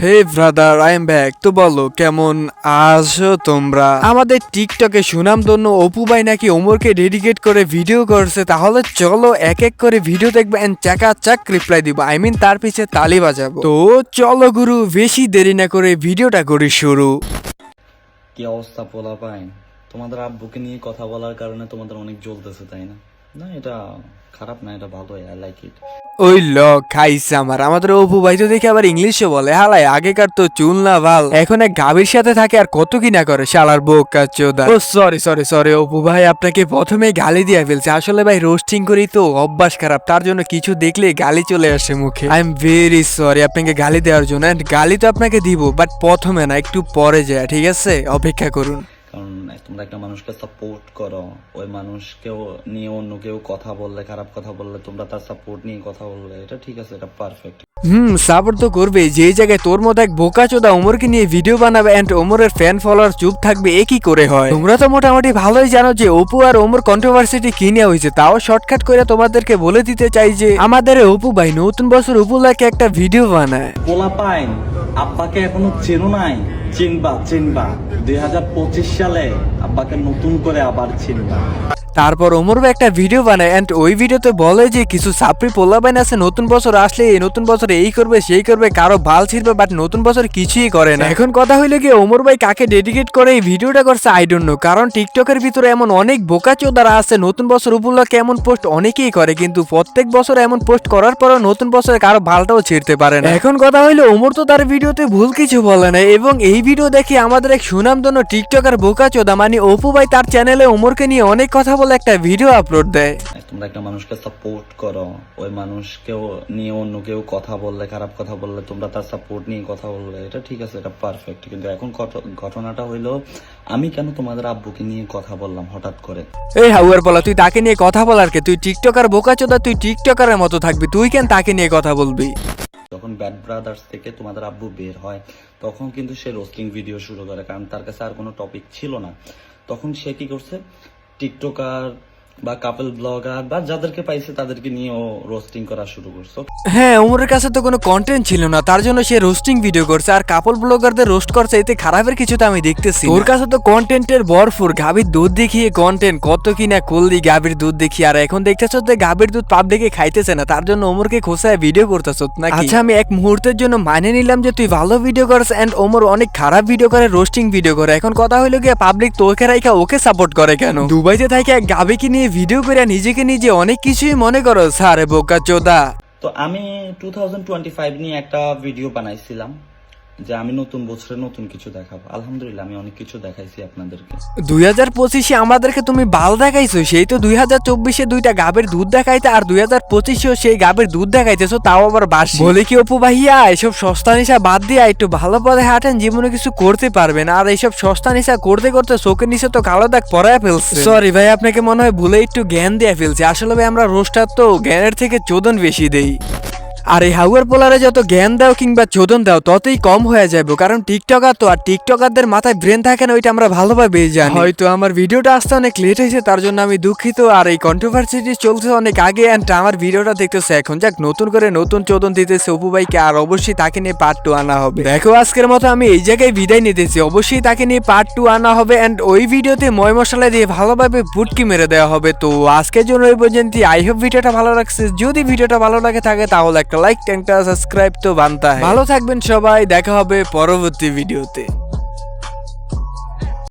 Hey brother, I am back. তো বলো কেমন আছো তোমরা? আমাদের টিকটকে সুনামধন্য অপু ভাই নাকি ওমরকে ডেডিকেট করে ভিডিও করছে, তাহলে চলো এক এক করে ভিডিও দেখবো এন্ড চাক রিপ্লাই দিব, আই মিন তার পিছে তালি বাজাবো। তো চলো গুরু, বেশি দেরি না করে ভিডিওটা করি শুরু। কি অবস্থা পোলাপাইন? তোমাদের আব্বুকে নিয়ে কথা বলার কারণে তোমাদের অনেক জ্বলতেছে, তাই না? না, এটা খারাপ না, এটা ভালো, আই লাইক ইট। ওই খাইছে আমাদের অপু ভাই তো দেখে আবার ইংলিশে বলে। হালাই আগেকার তো চুল না ভাল, এখন এক গাভীর সাথে থাকে আর কত কি না করে শালার বোকা চোদা। ও সরি অপু ভাই, আপনাকে প্রথমে গালি দিয়ে ফেলছে। আসলে ভাই রোস্টিং করি তো অভ্যাস খারাপ, তার জন্য কিছু দেখলে গালি চলে আসে মুখে। আই এম ভেরি সরি আপনাকে গালি দেওয়ার জন্য। এন্ড গালি তো আপনাকে দিব, বাট প্রথমে না, একটু পরে যায়, ঠিক আছে? অপেক্ষা করুন। কারণ তোমরা একটা মানুষকে সাপোর্ট করো, ওই মানুষকেও নিয়ে অন্য কেউ কথা বললে, খারাপ কথা বললে, তোমরা তার সাপোর্ট নিয়ে কথা বললে, এটা ঠিক আছে, এটা পারফেক্ট। সাপোর্ট তো করবে। যেই জায়গায় তোর মতো এক বোকা চোদা ওমরকে নিয়ে ভিডিও বানাবে এন্ড ওমরের ফ্যান ফলোয়ার চুপ থাকবে, এ কি করে হয়? তোমরা তো মোটামুটি ভালোই জানো যে অপু আর ওমর কন্ট্রোভার্সিটি কি নিয়ে হয়েছে। তাও শর্টকাট করে তোমাদেরকে বলে দিতে চাই যে আমাদের অপু ভাই নতুন বছর উপলক্ষে একটা ভিডিও বানায়। পোলাপাইন, আব্বাকে এখনো চেনো নাই? চিনবা 2025 সালে আব্বাকে নতুন করে আবার চিনবা। তারপর ওমর ভাই একটা ভিডিও বানায় এন্ড ওই ভিডিওতে বলে যে কিছু সাপ্রি পোলাবাইন আছে নতুন বছর আসলে এই নতুন বছরে এই করবে সেই করবে, কারো ভাল ছিড়বে, বাট নতুন বছর কিছুই করে না। এখন কথা হইলো কি, ওমর ভাই কাকে ডেডিকেট করে এই ভিডিওটা করছে আই ডোন্ট নো। কারণ টিকটকের ভিতরে এমন অনেক বোকা চোদারা আছে, নতুন বছর উপলক্ষে এমন পোস্ট অনেকেই করে, কিন্তু প্রত্যেক বছর এমন পোস্ট করার পরও নতুন বছরে কারো ভালটাও ছিড়তে পারে না। এখন কথা হইলো ওমর তো তার ভিডিওতে ভুল কিছু বলে না, এবং এই ভিডিও দেখে আমাদের এক সুনামধন্য টিকটকার বোকা চোদা মানে অপু ভাই তার চ্যানেলে ওমরকে নিয়ে অনেক কথা বলে একটা ভিডিও আপলোড দেয়। তোমরা একটা মানুষকে সাপোর্ট করো, ওই মানুষকেও নিয়ে অন্য কেউ কথা বললে, খারাপ কথা বললে, তোমরা তার সাপোর্ট নিয়ে কথা বললে, এটা ঠিক আছে, এটা পারফেক্ট। কিন্তু এখন ঘটনাটা হইলো, আমি কেন তোমাদের আব্বুকে নিয়ে কথা বললাম হঠাৎ করে? এই হাউয়ার বলা, তুই তাকে নিয়ে কথা বলার কে? তুই টিকটকার বোকা চোদা, তুই টিকটকারের মতো থাকবি, তুই কেন তাকে নিয়ে কথা বলবি? যখন ব্যাড ব্রাদার্স থেকে তোমাদের আব্বু বের হয়, তখন কিন্তু সে রোস্টিং ভিডিও শুরু করে, কারণ তার কাছে আর কোনো টপিক ছিল না। তখন সে কি করছে, টিকটকার বা কাপল ব্লগার বা যাদেরকে পাইছে তাদেরকে নিয়ে ও রোস্টিং করা শুরু করছে। হ্যাঁ, ওমরের কাছে তো কোনো কন্টেন্ট ছিল না, তার জন্য সে রোস্টিং ভিডিও করছে আর কাপল ব্লগারদের রোস্ট করছে। এতে খারাপের কিছু তো আমি দেখতেছি। ওর কাছে তো কন্টেন্টের ভরপুর, গাভীর দুধ দেখিয়ে কন্টেন্ট কত কিনা করলি, গাভীর দুধ দেখিয়ে। আর এখন দেখতেছ যে গাভীর দুধ পাবলিকে খাইতেছে না, তার জন্য ওমরকে খোসায় ভিডিও করতেছ নাকি? আচ্ছা, আমি এক মুহূর্তের জন্য মানে নিলাম যে তুই ভালো ভিডিও করছ এন্ড ওমর অনেক খারাপ ভিডিও করে, রোস্টিং ভিডিও করে। এখন কথা হইলো গিয়ে পাবলিক তোকে রাইখা ওকে সাপোর্ট করে কেন? দুবাইতে থাকে এক গাভীকে নিয়ে ভিডিও করে নিজেকে নিজে অনেক কিছুই মনে করো। সারে বোকা চোদা। তো আমি 2025 নিয়ে একটা ভিডিও বানাইছিলাম যে আমি নতুন বছরে নতুন কিছু দেখাবো। আলহামদুলিল্লাহ আমি অনেক কিছু দেখাইছি আপনাদেরকে। 2025-এ আমাদেরকে তুমি বাল দেখাইছো, সেই তো 2024-এ দুইটা গাবের দুধ দেখাইতে, আর 2025-এও সেই গাবের দুধ দেখাইতেছো, তাও আবার বাসি। বলে কি অপু ভাইয়া, এসব সস্তা নিশা বাদ দিয়ে একটু ভালো পথে হাঁটেন, জীবনে কিছু করতে পারবেন। আর এইসব সস্তা নিশা করতে করতে চোখের নিচে তো কালো দাগ পড়ায় ফেলছে। সরি ভাই, আপনাকে মনে হয় ভুলে একটু জ্ঞান দিয়ে ফেলছে। আসলে ভাই আমরা রোস্টার তো জ্ঞানের থেকে চোদন বেশি দেই। আর এই হাউয়ার পোলারে যত জ্ঞান দাও কিংবা চোদন দাও ততই কম হয়ে যাবে, কারণ টিকটকার তো, আর টিকটকারদের মাথায় ব্রেন থাকে না, ওইটা আমরা ভালোভাবে জানি। হয়তো আমার ভিডিওটা আসতে অনেক লেট হয়েছে, তার জন্য আমি দুঃখিত। আর এই কন্ট্রোভার্সিটি চলছে অনেক আগে এন্ড আমার ভিডিওটা দেখতেছে এখন। যাক, নতুন করে নতুন চোদন দিতেছে অপু ভাইকে, আর অবশ্যই তাকে নিয়ে পার্ট 2 আনা হবে। দেখো, আজকের মতো আমি এই জায়গায় বিদায় নিতেছি, অবশ্যই তাকে নিয়ে পার্ট 2 আনা হবে এন্ড ওই ভিডিওতে ময় মশলা দিয়ে ভালোভাবে পুটকি মেরে দেওয়া হবে। তো আজকের জন্য এই পর্যন্ত। আই হোপ ভিডিওটা ভালো লাগছে। যদি ভিডিওটা ভালো লাগে থাকে তাহলে একটা লাইক, একটা সাবস্ক্রাইব তো বানতে হয়। ভালো থাকবেন সবাই, দেখা হবে পরবর্তী ভিডিওতে।